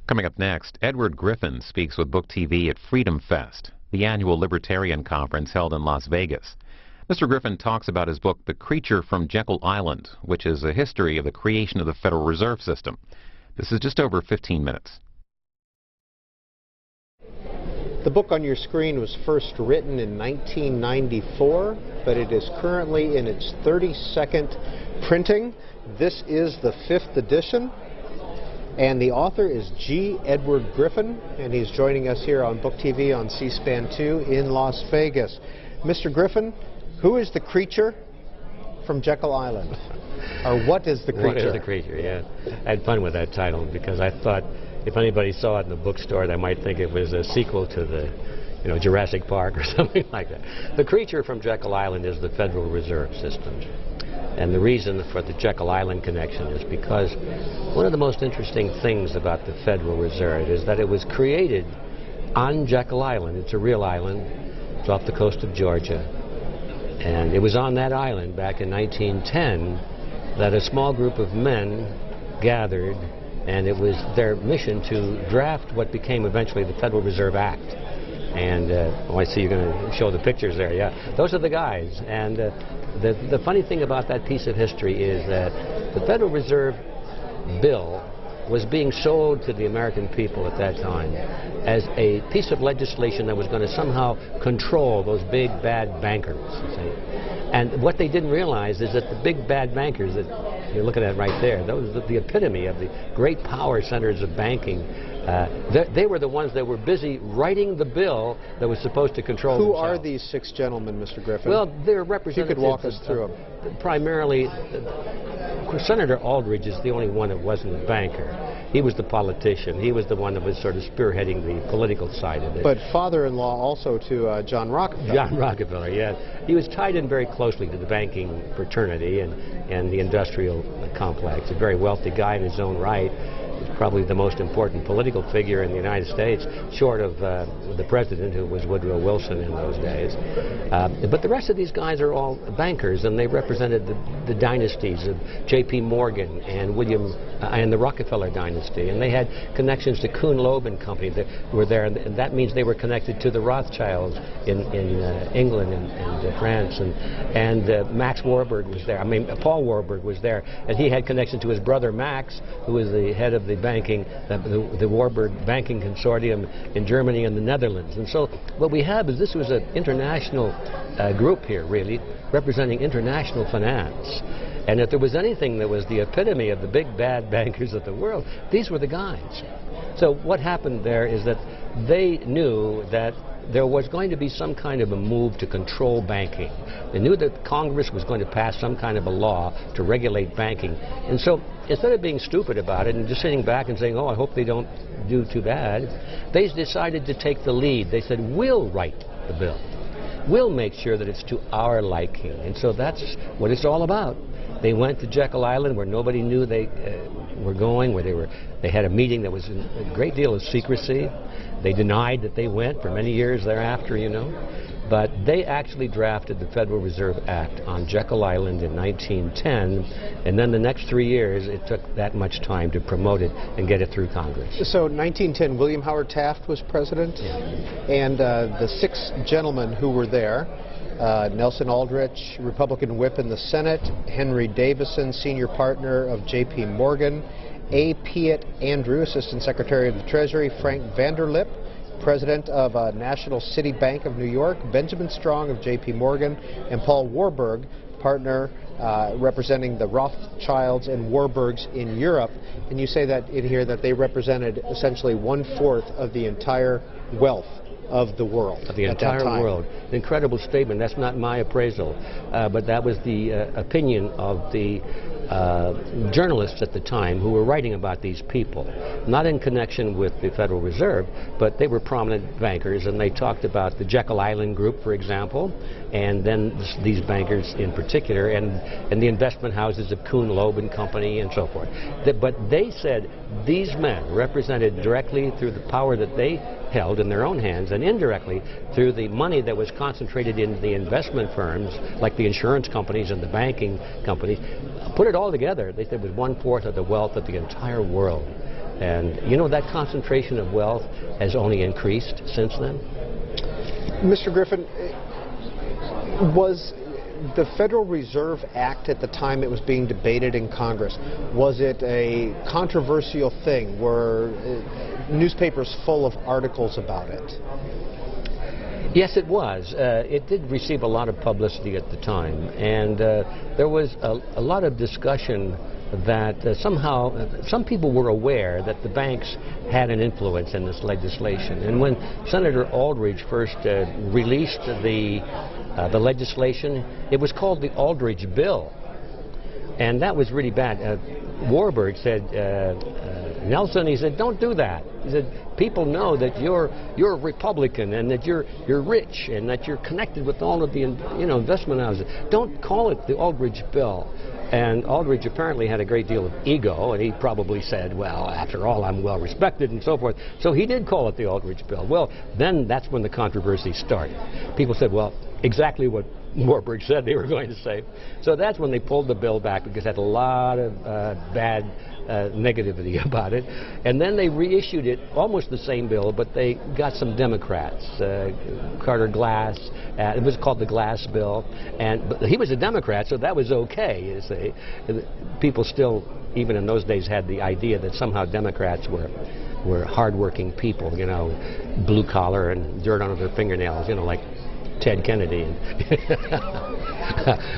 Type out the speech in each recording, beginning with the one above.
Coming up next, Edward Griffin speaks with Book TV at FreedomFest, the annual libertarian conference held in Las Vegas. Mr. Griffin talks about his book, The Creature from Jekyll Island, which is a history of the creation of the Federal Reserve System. This is just over 15 minutes. The book on your screen was first written in 1994, but it is currently in its 32nd printing. This is the 5th edition, and the author is G. Edward Griffin, and he's joining us here on Book TV on C-SPAN 2 in Las Vegas. Mr. Griffin, who is the creature from Jekyll Island? Or what is the creature? What is the creature, yeah. I had fun with that title because I thought if anybody saw it in the bookstore, they might think it was a sequel to the, Jurassic Park or something like that. The creature from Jekyll Island is the Federal Reserve System. And the reason for the Jekyll Island connection is because one of the most interesting things about the Federal Reserve is that it was created on Jekyll Island. It's a real island. It's off the coast of Georgia. And it was on that island back in 1910 that a small group of men gathered, and it was their mission to draft what became eventually the Federal Reserve Act. And I see you're going to show the pictures there. Yeah, those are the guys. And the funny thing about that piece of history is that the Federal Reserve Bill was being sold to the American people at that time as a piece of legislation that was going to somehow control those big bad bankers. You see. And what they didn't realize is that the big bad bankers that you're looking at right there, those are the epitome of the great power centers of banking. They were the ones that were busy writing the bill that was supposed to control Who themselves. are these 6 gentlemen, Mr. Griffin? Well, they're representatives. If you could walk us through them. Primarily, Senator Aldrich is the only one that wasn't a banker. He was the politician. He was the one that was sort of spearheading the political side of it. But father-in-law also to John Rockefeller. John Rockefeller, yeah. He was tied in very closely to the banking fraternity and the industrial complex. A very wealthy guy in his own right. He's probably the most important political figure in the United States, short of the president, who was Woodrow Wilson in those days. But the rest of these guys are all bankers, and they represented the dynasties of J.P. Morgan and William and the Rockefeller dynasty, and they had connections to Kuhn Loeb and Company that were there, and that means they were connected to the Rothschilds in England and France, and Max Warburg was there. I mean, Paul Warburg was there, and he had connection to his brother Max, who was the head of the banking, the Warburg Banking Consortium in Germany and the Netherlands. And so what we have is this was an international group here, really, representing international finance. And if there was anything that was the epitome of the big bad bankers of the world, these were the guys. So what happened there is that they knew that there was going to be some kind of a move to control banking. They knew that Congress was going to pass some kind of a law to regulate banking. And so instead of being stupid about it and just sitting back and saying, oh, I hope they don't do too bad, they decided to take the lead. They said, we'll write the bill. We'll make sure that it's to our liking. And so that's what it's all about. They went to Jekyll Island where nobody knew they were going, where they had a meeting that was in a great deal of secrecy. They denied that they went for many years thereafter, But they actually drafted the Federal Reserve Act on Jekyll Island in 1910, and then the next 3 years it took that much time to promote it and get it through Congress. So 1910, William Howard Taft was president, and the 6 gentlemen who were there, Nelson Aldrich, Republican whip in the Senate, Henry Davison, senior partner of J.P. Morgan, A. Piatt Andrew, Assistant Secretary of the Treasury, Frank Vanderlip, President of National City Bank of New York, Benjamin Strong of J.P. Morgan, and Paul Warburg, partner representing the Rothschilds and Warburgs in Europe. And you say that in here that they represented essentially 1/4 of the entire wealth of the world. Of the entire world. An incredible statement. That's not my appraisal, but that was the opinion of the journalists at the time who were writing about these people, not in connection with the Federal Reserve, but they were prominent bankers, and they talked about the Jekyll Island group, for example, and then these bankers in particular, and the investment houses of Kuhn Loeb and Company and so forth. But they said these men represented directly through the power that they held in their own hands, and indirectly through the money that was concentrated in the investment firms, like the insurance companies and the banking companies. Put it all together, they said it was 1/4 of the wealth of the entire world. And you know, that concentration of wealth has only increased since then. Mr. Griffin, was the Federal Reserve Act at the time it was being debated in Congress, was it a controversial thing? Were newspapers full of articles about it? Yes, it was. It did receive a lot of publicity at the time, and there was a lot of discussion that somehow some people were aware that the banks had an influence in this legislation. And when Senator Aldridge first released the legislation, it was called the Aldridge Bill, and that was really bad. Warburg said, Nelson, he said, don't do that. He said, people know that you're a Republican and that you're rich and that you're connected with all of the investment houses. Don't call it the Aldridge Bill. And Aldridge apparently had a great deal of ego, and he probably said, well, after all, I'm well respected and so forth. So he did call it the Aldridge Bill. Well, then that's when the controversy started. People said, well, exactly what Warburg said they were going to say. So that's when they pulled the bill back, because it had a lot of bad negativity about it. And then they reissued it, almost the same bill, but they got some Democrats, Carter Glass, it was called the Glass Bill, but he was a Democrat, so that was okay, you see. People still, even in those days, had the idea that somehow Democrats were hardworking people, you know, blue collar and dirt under their fingernails, you know, like Ted Kennedy.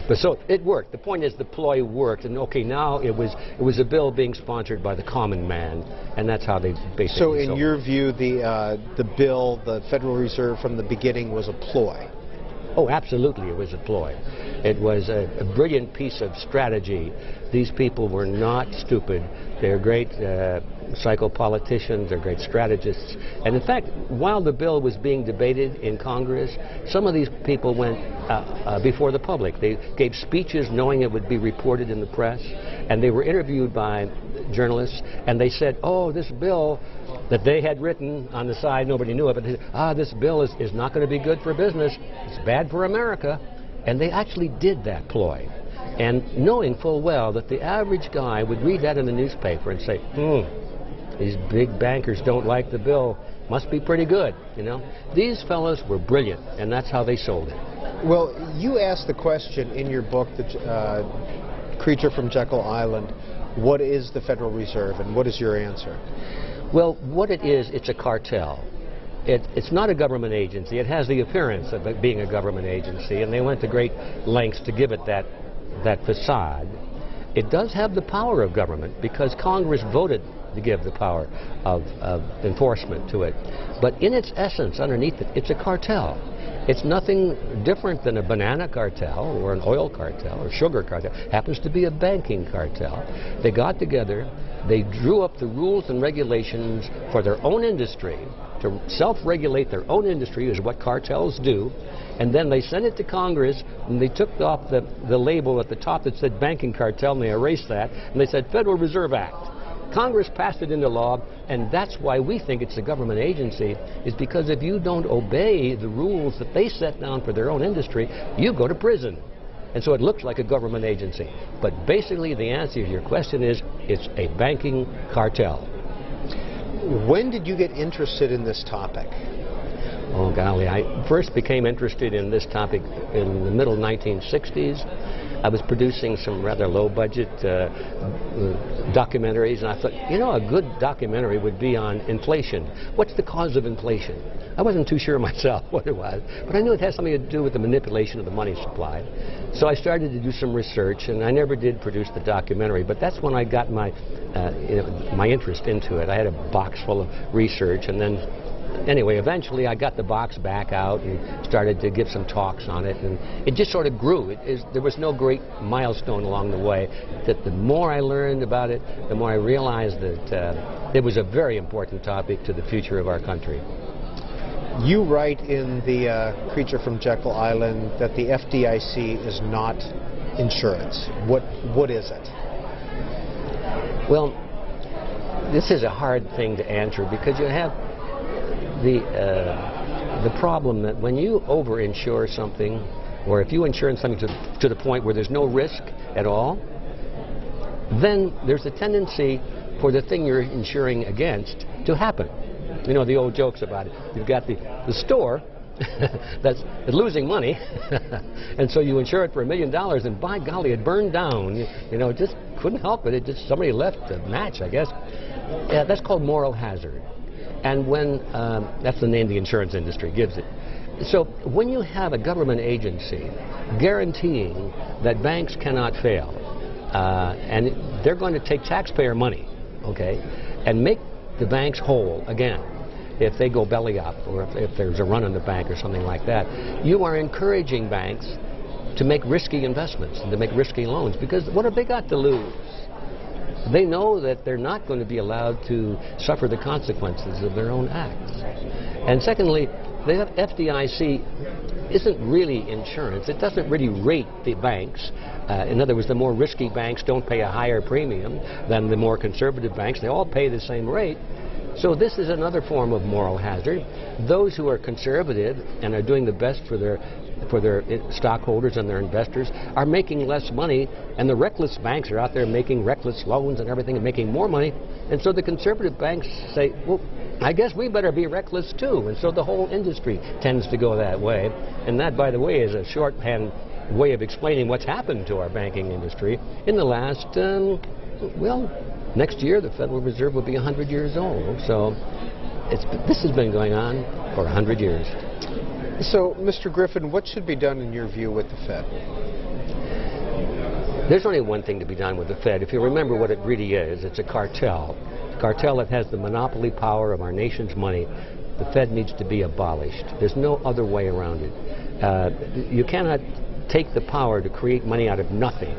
But so it worked. The point is the ploy worked, and okay, now it was a bill being sponsored by the common man, and that's how they basically. So in your view, the bill, the Federal Reserve from the beginning was a ploy? Oh, absolutely, it was a ploy. It was a brilliant piece of strategy. These people were not stupid. They're great psychopoliticians, they're great strategists. And in fact, while the bill was being debated in Congress, some of these people went before the public. They gave speeches knowing it would be reported in the press, and they were interviewed by journalists, and they said, oh, this bill that they had written on the side, nobody knew it, but they said, this bill is not going to be good for business. It's bad for America. And they actually did that ploy. And knowing full well that the average guy would read that in the newspaper and say, these big bankers don't like the bill. Must be pretty good, you know. These fellows were brilliant, and that's how they sold it. Well, you asked the question in your book, The Creature from Jekyll Island, what is the Federal Reserve, and what is your answer? Well, what it is, it's a cartel. It's not a government agency. It has the appearance of it being a government agency, and they went to great lengths to give it that facade. It does have the power of government because Congress voted to give the power of enforcement to it. But in its essence, underneath it, it's a cartel. It's nothing different than a banana cartel or an oil cartel or sugar cartel. It happens to be a banking cartel. They got together, they drew up the rules and regulations for their own industry, to self-regulate their own industry is what cartels do, and then they sent it to Congress, and they took off the label at the top that said banking cartel, and they erased that, and they said Federal Reserve Act. Congress passed it into law, and that's why we think it's a government agency, is because if you don't obey the rules that they set down for their own industry, you go to prison. And so it looks like a government agency. But basically the answer to your question is it's a banking cartel. When did you get interested in this topic? Oh, golly, I first became interested in this topic in the middle 1960s. I was producing some rather low-budget documentaries, and I thought, you know, a good documentary would be on inflation. What's the cause of inflation? I wasn't too sure myself what it was, but I knew it had something to do with the manipulation of the money supply. So I started to do some research, and I never did produce the documentary, but that's when I got my interest into it. I had a box full of research, and then anyway, eventually I got the box back out and started to give some talks on it, and it just sort of grew. There was no great milestone along the way. That the more I learned about it, the more I realized that it was a very important topic to the future of our country. You write in The Creature from Jekyll Island that the FDIC is not insurance. What is it? Well, this is a hard thing to answer because you have the problem that when you over-insure something, or if you insure something to the point where there's no risk at all, then there's a tendency for the thing you're insuring against to happen. You know the old jokes about it. You've got the store that's losing money, and so you insure it for $1 million, and by golly, it burned down. You know, just couldn't help it. It just somebody left the match, I guess. Yeah, that's called moral hazard, and when that's the name the insurance industry gives it. So when you have a government agency guaranteeing that banks cannot fail, and they're going to take taxpayer money, okay, and make the banks whole again if they go belly up, or if there's a run on the bank or something like that, you are encouraging banks to make risky investments and to make risky loans, because what have they got to lose? They know that they're not going to be allowed to suffer the consequences of their own acts. And secondly, the FDIC isn't really insurance. It doesn't really rate the banks. In other words, the more risky banks don't pay a higher premium than the more conservative banks. They all pay the same rate. So this is another form of moral hazard. Those who are conservative and are doing the best for their stockholders and their investors are making less money, and the reckless banks are out there making reckless loans and everything and making more money. And so the conservative banks say, well, I guess we better be reckless too. And so the whole industry tends to go that way. And that, by the way, is a shorthand way of explaining what's happened to our banking industry in the last, well, next year the Federal Reserve will be 100 years old. So this has been going on for 100 years. So, Mr. Griffin, what should be done in your view with the Fed? There's only one thing to be done with the Fed. If you remember what it really is, it's a cartel. A cartel that has the monopoly power of our nation's money. The Fed needs to be abolished. There's no other way around it. You cannot take the power to create money out of nothing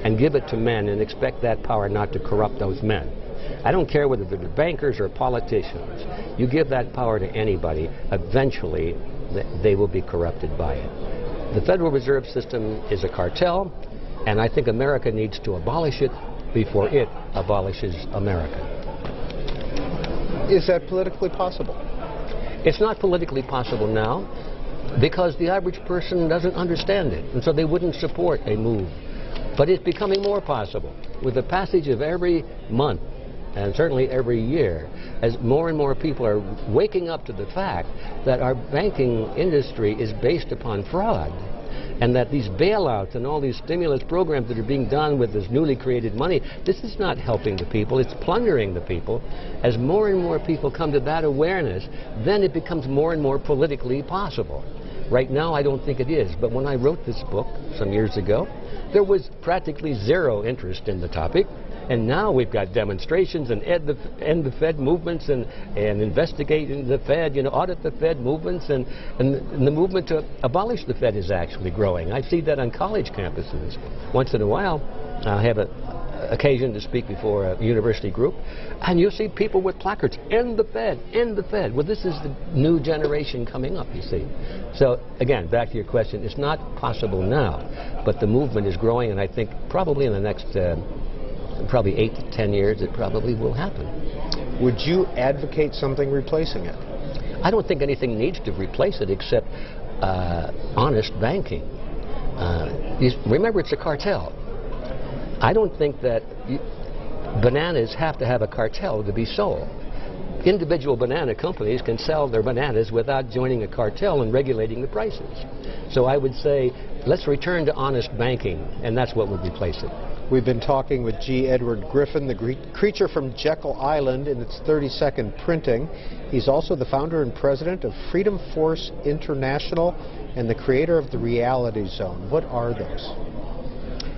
and give it to men and expect that power not to corrupt those men. I don't care whether they're bankers or politicians. You give that power to anybody, eventually they will be corrupted by it. The Federal Reserve System is a cartel, and I think America needs to abolish it before it abolishes America. Is that politically possible? It's not politically possible now because the average person doesn't understand it, and so they wouldn't support a move. But it's becoming more possible with the passage of every month, and certainly every year, as more and more people are waking up to the fact that our banking industry is based upon fraud, and that these bailouts and all these stimulus programs that are being done with this newly created money, this is not helping the people, it's plundering the people. As more and more people come to that awareness, then it becomes more and more politically possible. Right now, I don't think it is, but when I wrote this book some years ago, there was practically zero interest in the topic. And now we've got demonstrations and end the Fed movements and investigating the Fed, audit the Fed movements, and the movement to abolish the Fed is actually growing. I see that on college campuses. Once in a while, I have an occasion to speak before a university group, and you'll see people with placards, end the Fed, end the Fed. Well, this is the new generation coming up, you see. So, again, back to your question, it's not possible now, but the movement is growing, and I think probably in the next probably 8 to 10 years, it probably will happen. Would you advocate something replacing it? I don't think anything needs to replace it except honest banking. Remember, it's a cartel. I don't think that bananas have to have a cartel to be sold. Individual banana companies can sell their bananas without joining a cartel and regulating the prices. So I would say, let's return to honest banking, and that's what would replace it. We've been talking with G. Edward Griffin, the creature from Jekyll Island, in its 32nd printing. He's also the founder and president of Freedom Force International and the creator of the Reality Zone. What are those?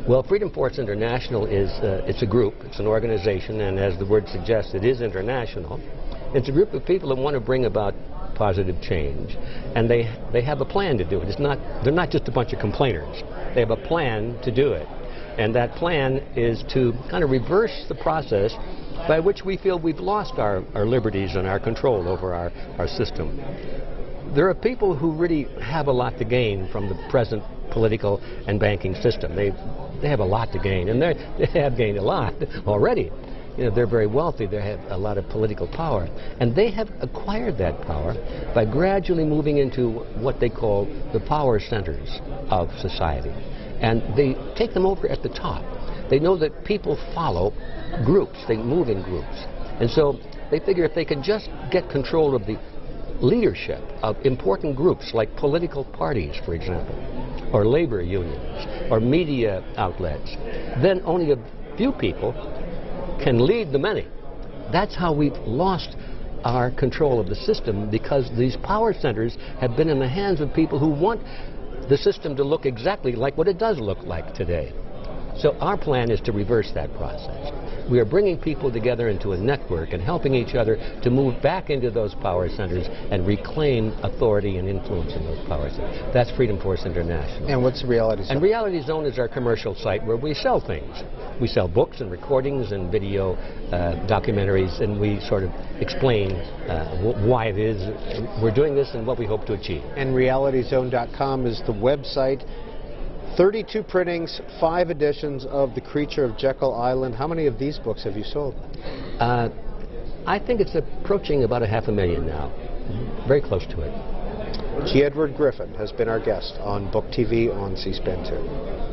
Well, Freedom Force International is it's a group, it's an organization, and as the word suggests, it is international. It's a group of people that want to bring about positive change, and they have a plan to do it. They're not just a bunch of complainers. They have a plan to do it. And that plan is to kind of reverse the process by which we feel we've lost our liberties and our control over our system. There are people who really have a lot to gain from the present political and banking system. They have a lot to gain, and they have gained a lot already. They're very wealthy, they have a lot of political power, and they have acquired that power by gradually moving into what they call the power centers of society. And they take them over at the top. They know that people follow groups. They move in groups. And so they figure if they can just get control of the leadership of important groups like political parties, for example, or labor unions, or media outlets, then only a few people can lead the many. That's how we've lost our control of the system, because these power centers have been in the hands of people who want the system to look exactly like what it does look like today. So our plan is to reverse that process. We are bringing people together into a network and helping each other to move back into those power centers and reclaim authority and influence in those power centers. That's Freedom Force International. And what's Reality Zone? And Reality Zone is our commercial site where we sell things. We sell books and recordings and video documentaries, and we sort of explain why it is we're doing this and what we hope to achieve. And realityzone.com is the website. 32 printings, 5 editions of The Creature of Jekyll Island. How many of these books have you sold? I think it's approaching about 500,000 now. Very close to it. G. Edward Griffin has been our guest on Book TV on C-SPAN 2.